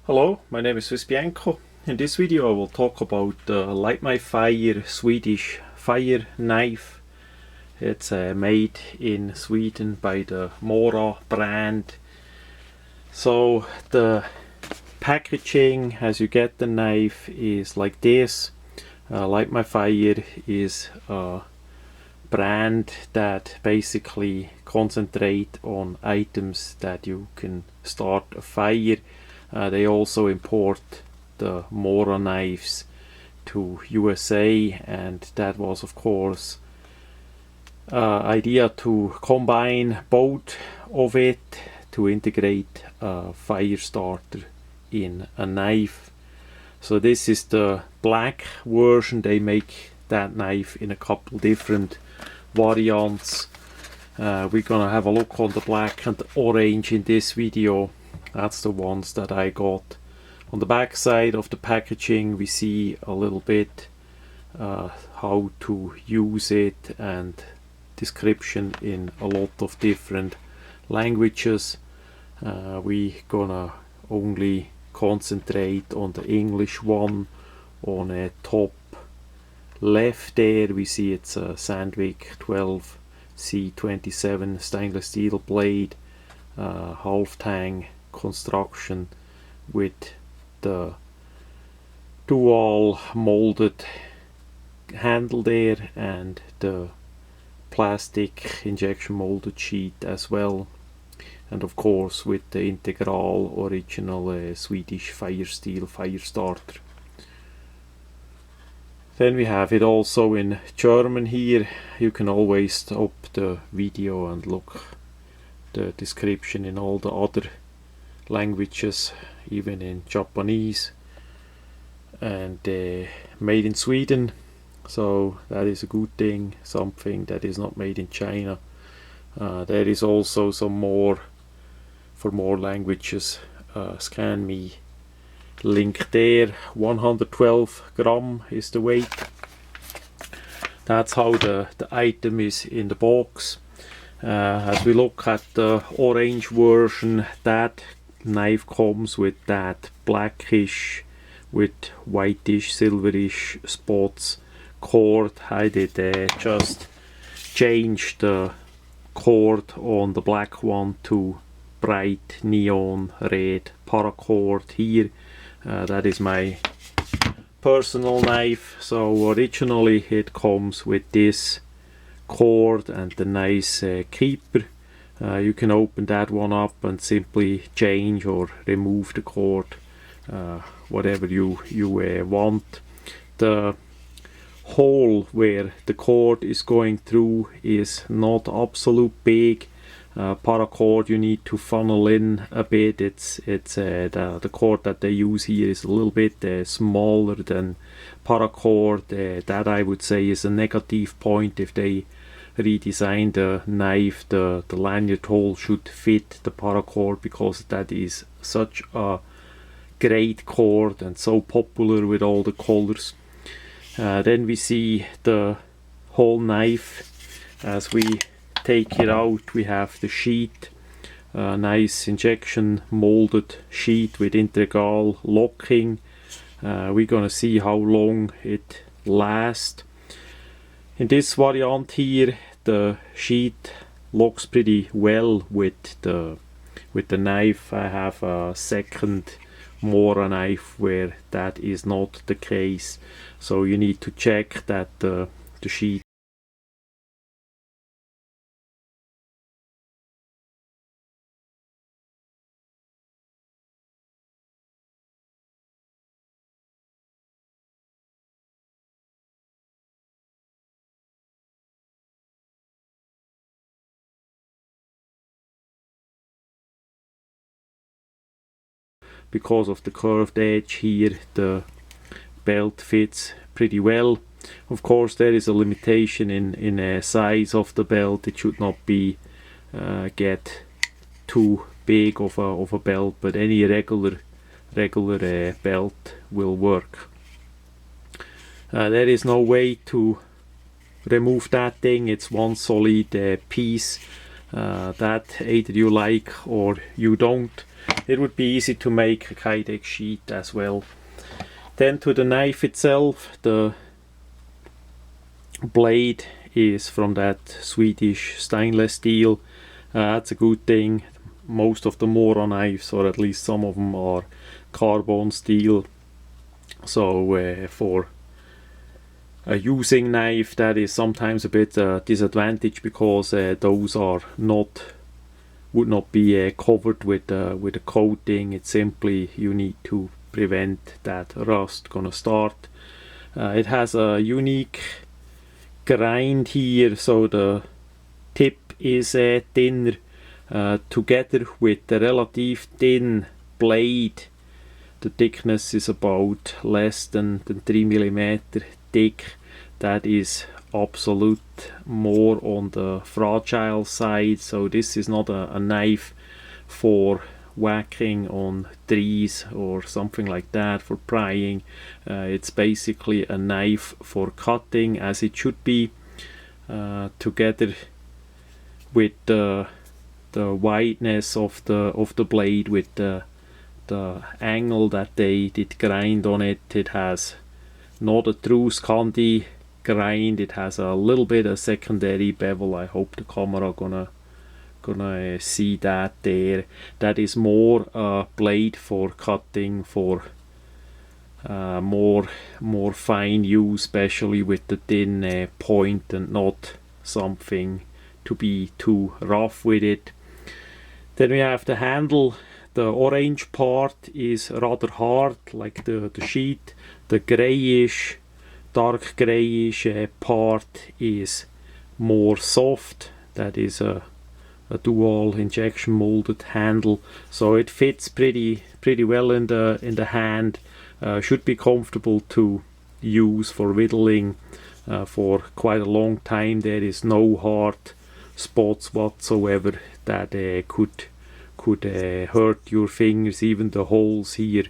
Hello, my name is Swiss Bianco. In this video I will talk about the Light My Fire Swedish fire knife. It's made in Sweden by the Mora brand. So the packaging as you get the knife is like this. Light My Fire is a brand that basically concentrate on items that you can start a fire. They also import the mora knives to USA, and that was of course idea to combine both of it to integrate a fire starter in a knife. So this is the black version. They make that knife in a couple different variants. We're gonna have a look on the black and the orange in this video. That's the ones that I got. On the back side of the packaging we see a little bit how to use it and description in a lot of different languages. We gonna only concentrate on the English one. On a top left there we see it's a Sandvik 12C27 stainless steel blade, half tang construction with the dual molded handle there and the plastic injection molded sheet as well, and of course with the integral original Swedish fire steel fire starter. Then we have it also in German here. You can always stop the video and look the description in all the other languages, even in Japanese, and made in Sweden, so that is a good thing, something that is not made in China. There is also some more for more languages. Scan me link there. 112 gram is the weight. That's how the item is in the box. As we look at the orange version, that knife comes with that blackish with whitish silverish spots cord. I did just change the cord on the black one to bright neon red paracord here. That is my personal knife. So originally it comes with this cord and the nice keeper. You can open that one up and simply change or remove the cord, whatever you want. The hole where the cord is going through is not absolute big. Paracord you need to funnel in a bit. It's the cord that they use here is a little bit smaller than paracord. That I would say is a negative point. If they redesign the knife, the lanyard hole should fit the paracord, because that is such a great cord and so popular with all the colors. Then we see the whole knife. As we take it out, we have the sheath, nice injection molded sheath with integral locking. We're gonna see how long it lasts. In this variant here, the sheath locks pretty well with the knife. I have a second mora knife where that is not the case, so you need to check that the sheath because of the curved edge here. The belt fits pretty well. Of course there is a limitation in a size of the belt. It should not be get too big of a belt, but any regular belt will work. There is no way to remove that thing. It's one solid piece that either you like or you don't. it would be easy to make a Kydex sheath as well. Then to the knife itself, the blade is from that Swedish stainless steel. That's a good thing. Most of the mora knives, or at least some of them, are carbon steel. So for a using knife, that is sometimes a bit disadvantage, because those are would not be covered with a coating. It's simply you need to prevent that rust gonna start. It has a unique grind here, so the tip is thinner, together with the relative thin blade. The thickness is about less than 3 mm thick. That is absolute more on the fragile side, so this is not a knife for whacking on trees or something like that, for prying. It's basically a knife for cutting, as it should be, together with the wideness of the blade, with the angle that they did grind on it. It has not a true Scandi grind, it has a little bit of secondary bevel. I hope the camera gonna see that there. That is more a blade for cutting, for more fine use, especially with the thin point, and not something to be too rough with it. Then we have the handle. The orange part is rather hard, like the sheath. The grayish, dark grayish part is more soft. That is a dual injection molded handle, so it fits pretty well in the hand. Should be comfortable to use for whittling for quite a long time. There is no hard spots whatsoever that could hurt your fingers. Even the holes here,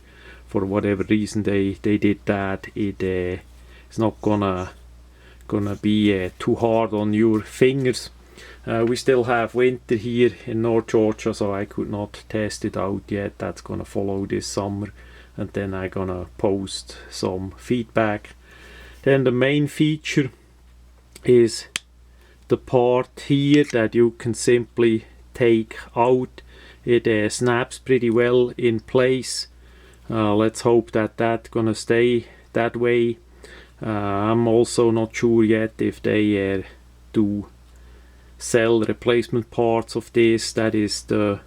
for whatever reason they did that, it is not gonna be too hard on your fingers. We still have winter here in North Georgia, so I could not test it out yet. That's gonna follow this summer, and then I'm gonna post some feedback. Then the main feature is the part here that you can simply take out. It snaps pretty well in place. Let's hope that that's gonna stay that way. I'm also not sure yet if they do sell replacement parts of this. That is the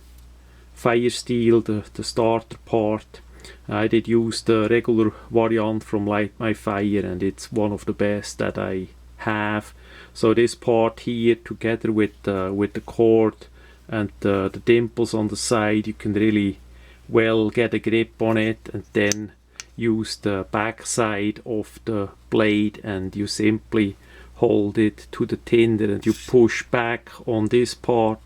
fire steel, the starter part. I did use the regular variant from Light My Fire, and it's one of the best that I have. So this part here, together with the cord and the dimples on the side, you can really well get a grip on it, and then use the back side of the blade, and you simply hold it to the tinder and you push back on this part.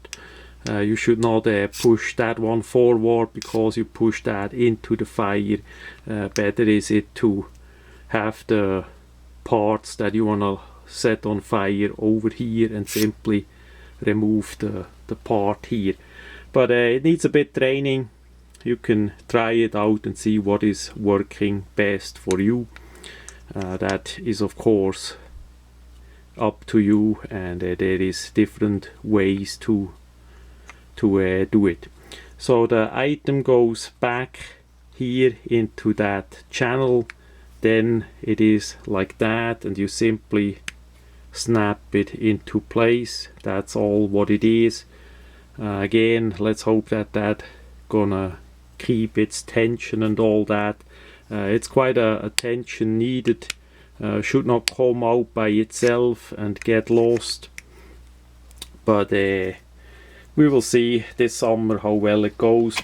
You should not push that one forward, because you push that into the fire. Better is it to have the parts that you want to set on fire over here and simply remove the part here. But it needs a bit training. You can try it out and see what is working best for you. That is of course up to you, and there is different ways to do it. So the item goes back here into that channel, then it is like that, and you simply snap it into place. That's all what it is. Again, let's hope that gonna keep its tension and all that. It's quite a tension needed. Should not come out by itself and get lost, but we will see this summer how well it goes.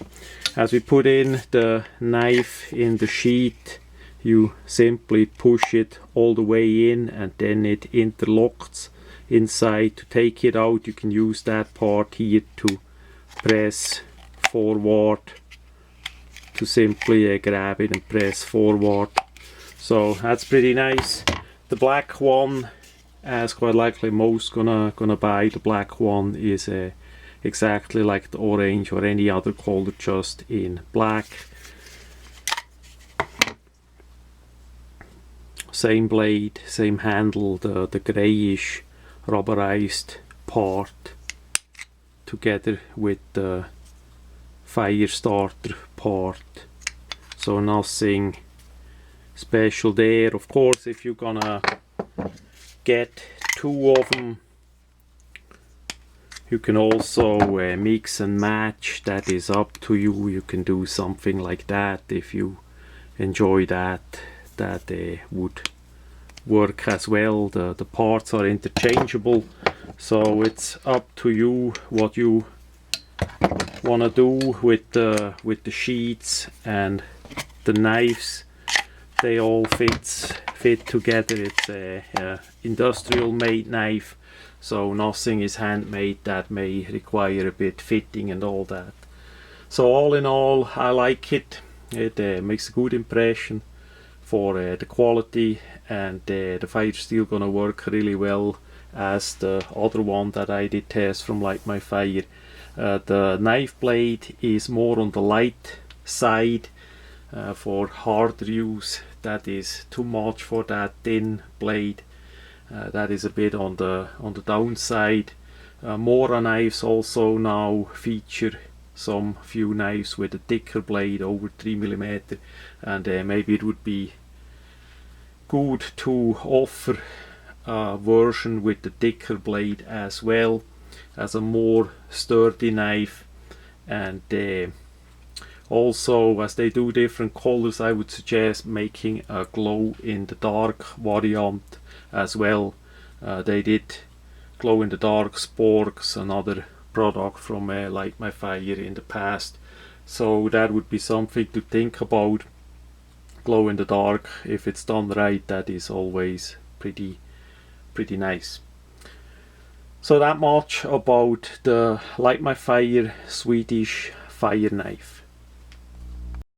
As we put in the knife in the sheath, you simply push it all the way in, and then it interlocks inside. To take it out, you can use that part here to press forward, to simply grab it and press forward. So that's pretty nice. The black one, as quite likely most gonna buy the black one, is exactly like the orange or any other color, just in black. Same blade, same handle, the grayish rubberized part together with the fire starter part, so nothing special there. Of course, if you're gonna get two of them, you can also mix and match. That is up to you. You can do something like that if you enjoy that. That would work as well. The parts are interchangeable, so it's up to you what you want to do with the sheaths and the knives. They all fit together. It's a industrial made knife, so nothing is handmade that may require a bit fitting and all that. So all in all, I like it. It makes a good impression for the quality, and the fire steel gonna work really well as the other one that I did test from Light My Fire. The knife blade is more on the light side for harder use. That is too much for that thin blade. That is a bit on the downside. Mora knives also now feature some few knives with a thicker blade over 3mm, and maybe it would be good to offer a version with the thicker blade as well, as a more sturdy knife. And also, as they do different colors, I would suggest making a glow in the dark variant as well. They did glow in the dark sporks, another product from Light My Fire in the past, so that would be something to think about. Glow in the dark, if it's done right, that is always pretty nice. So that much about the Light My Fire Swedish fire knife.